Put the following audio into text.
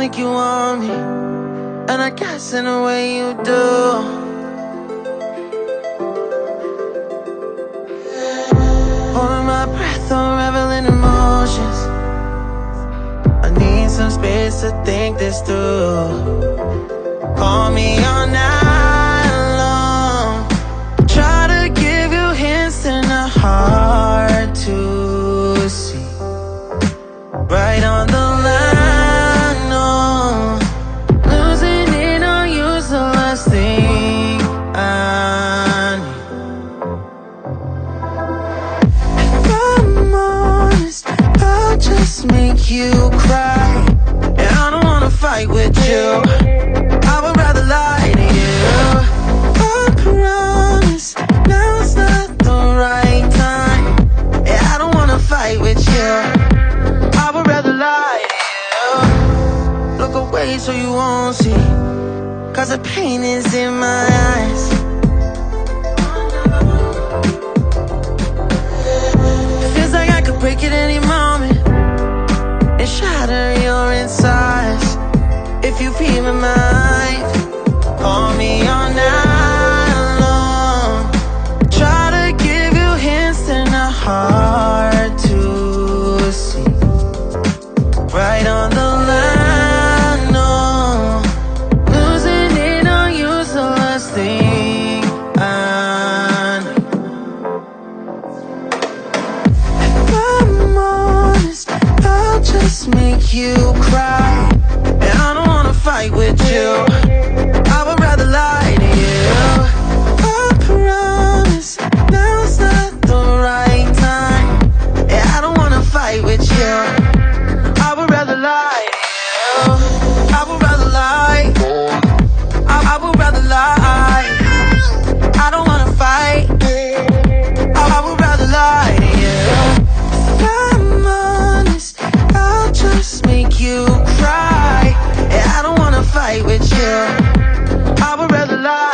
make you want me, and I guess in a way you do. Holding my breath, unraveling emotions. I need some space to think this through. Call me all night long. Try to give you hints and a hard to see. Right on the line, no. Losing it on you's the last thing I need. If I'm honest, I'll just make you cry. And I don't wanna fight with you, I would rather lie to you. I promise, now's not the right time. And I don't wanna fight with you, I would rather lie to you. Look away so you won't see, cause the pain is in my eyes. Feels like I could break it any moment and shatter your insides. If you feel my mind, call me all night long. Try to give you hints and a hard to see. Right on the line, no. Losing it on you's the last thing I need. If I'm honest, I'll just make you cry. And I don't wanna fight with you, I would rather lie to you. I promise, now's not the right time. And I don't wanna fight with you, I would rather lie to you. I would rather lie, I would rather lie. I don't wanna fight, I would rather lie to you. If I'm honest, I'll just make you cry. And I don't wanna fight with you, I would rather lie.